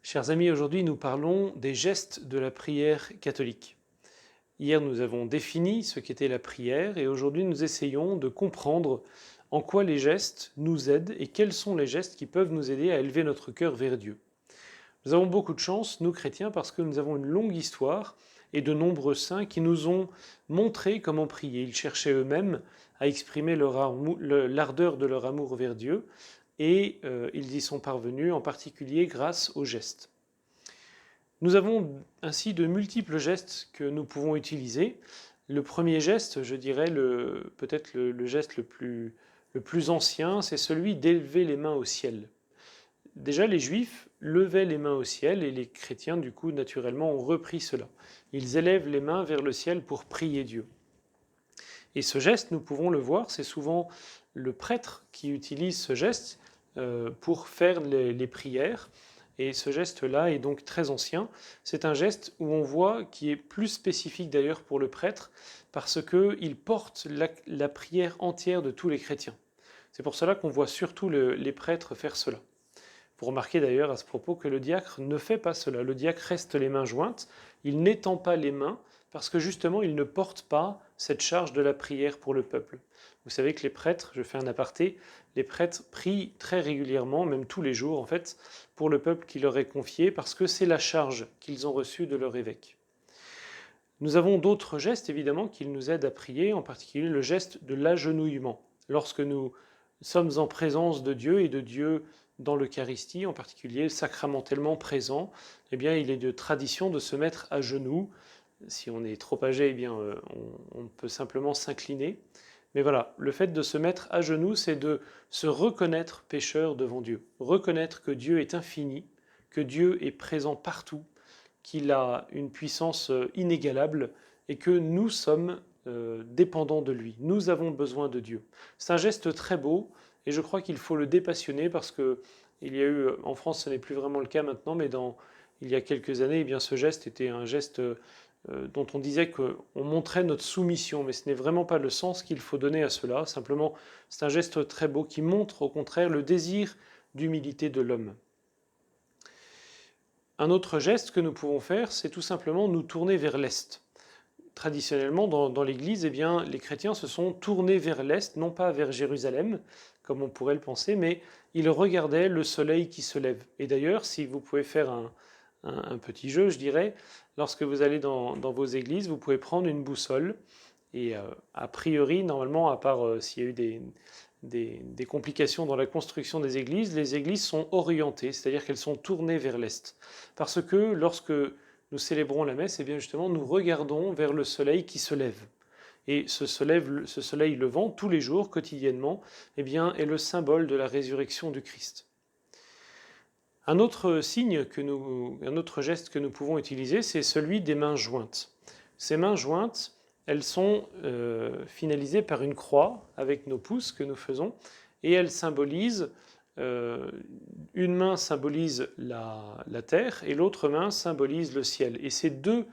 Chers amis, aujourd'hui nous parlons des gestes de la prière catholique. Hier nous avons défini ce qu'était la prière et aujourd'hui nous essayons de comprendre en quoi les gestes nous aident et quels sont les gestes qui peuvent nous aider à élever notre cœur vers Dieu. Nous avons beaucoup de chance, nous chrétiens, parce que nous avons une longue histoire et de nombreux saints qui nous ont montré comment prier. Ils cherchaient eux-mêmes à exprimer l'ardeur de leur amour vers Dieu et ils y sont parvenus en particulier grâce aux gestes. Nous avons ainsi de multiples gestes que nous pouvons utiliser. Le premier geste, je dirais peut-être le geste le plus ancien, c'est celui d'élever les mains au ciel. Déjà, les Juifs levaient les mains au ciel et les chrétiens, du coup, naturellement, ont repris cela. Ils élèvent les mains vers le ciel pour prier Dieu. Et ce geste, nous pouvons le voir, c'est souvent le prêtre qui utilise ce geste pour faire les prières. Et ce geste-là est donc très ancien. C'est un geste où on voit qui est plus spécifique d'ailleurs pour le prêtre, parce qu'il porte la prière entière de tous les chrétiens. C'est pour cela qu'on voit surtout les prêtres faire cela. Vous remarquez d'ailleurs à ce propos que le diacre ne fait pas cela. Le diacre reste les mains jointes, il n'étend pas les mains, parce que justement il ne porte pas cette charge de la prière pour le peuple. Vous savez que les prêtres, je fais un aparté, les prêtres prient très régulièrement, même tous les jours en fait, pour le peuple qui leur est confié, parce que c'est la charge qu'ils ont reçue de leur évêque. Nous avons d'autres gestes évidemment qui nous aident à prier, en particulier le geste de l'agenouillement. Lorsque nous sommes en présence de Dieu et de Dieu dans l'Eucharistie, en particulier sacramentellement présent, eh bien, il est de tradition de se mettre à genoux. Si on est trop âgé, eh bien, on peut simplement s'incliner. Mais voilà, le fait de se mettre à genoux, c'est de se reconnaître pécheur devant Dieu, reconnaître que Dieu est infini, que Dieu est présent partout, qu'il a une puissance inégalable et que nous sommes dépendants de lui. Nous avons besoin de Dieu. C'est un geste très beau et je crois qu'il faut le dépassionner parce que il y a eu, en France, ce n'est plus vraiment le cas maintenant, mais il y a quelques années, eh bien, ce geste était un geste dont on disait qu'on montrait notre soumission, mais ce n'est vraiment pas le sens qu'il faut donner à cela. Simplement, c'est un geste très beau qui montre au contraire le désir d'humilité de l'homme. Un autre geste que nous pouvons faire, c'est tout simplement nous tourner vers l'Est. Traditionnellement, dans l'Église, eh bien, les chrétiens se sont tournés vers l'Est, non pas vers Jérusalem, comme on pourrait le penser, mais ils regardaient le soleil qui se lève. Et d'ailleurs, si vous pouvez faire un petit jeu, je dirais, lorsque vous allez dans vos églises, vous pouvez prendre une boussole, et a priori, normalement, à part s'il y a eu des complications dans la construction des églises, les églises sont orientées, c'est-à-dire qu'elles sont tournées vers l'Est. Parce que lorsque nous célébrons la messe, et bien justement, nous regardons vers le soleil qui se lève. Et ce soleil levant, tous les jours, quotidiennement, eh bien, est le symbole de la résurrection du Christ. Un autre un autre geste que nous pouvons utiliser, c'est celui des mains jointes. Ces mains jointes, elles sont finalisées par une croix avec nos pouces que nous faisons, et elles symbolisent, une main symbolise la terre et l'autre main symbolise le ciel. Et ces deux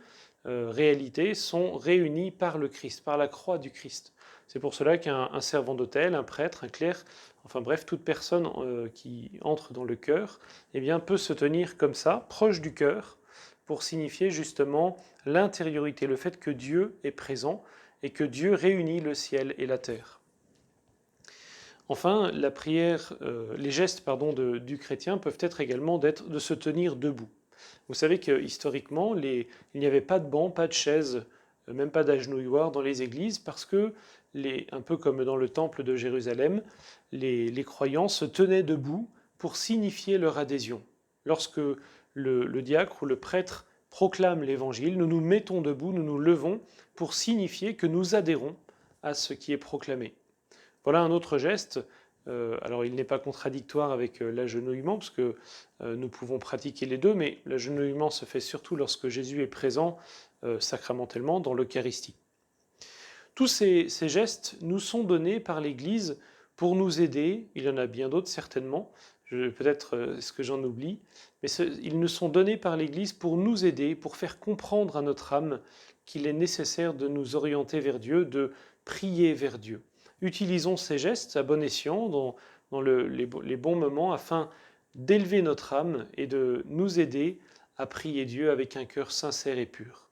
réalités sont réunies par le Christ, par la croix du Christ. C'est pour cela qu'un servant d'autel, un prêtre, un clerc, enfin bref, toute personne qui entre dans le cœur, eh bien, peut se tenir comme ça, proche du cœur, pour signifier justement l'intériorité, le fait que Dieu est présent et que Dieu réunit le ciel et la terre. Enfin, la prière, les gestes du chrétien peuvent être également de se tenir debout. Vous savez que historiquement, il n'y avait pas de banc, pas de chaise, même pas d'agenouilloir dans les églises, parce que, un peu comme dans le temple de Jérusalem, les croyants se tenaient debout pour signifier leur adhésion. Lorsque le diacre ou le prêtre proclame l'évangile, nous nous mettons debout, nous nous levons pour signifier que nous adhérons à ce qui est proclamé. Voilà un autre geste. Alors il n'est pas contradictoire avec l'agenouillement, parce que nous pouvons pratiquer les deux, mais l'agenouillement se fait surtout lorsque Jésus est présent sacramentellement dans l'Eucharistie. Tous ces gestes nous sont donnés par l'Église pour nous aider. Il y en a bien d'autres certainement, peut-être est-ce que j'en oublie, mais ils nous sont donnés par l'Église pour nous aider, pour faire comprendre à notre âme qu'il est nécessaire de nous orienter vers Dieu, de prier vers Dieu. Utilisons ces gestes à bon escient dans les bons moments afin d'élever notre âme et de nous aider à prier Dieu avec un cœur sincère et pur.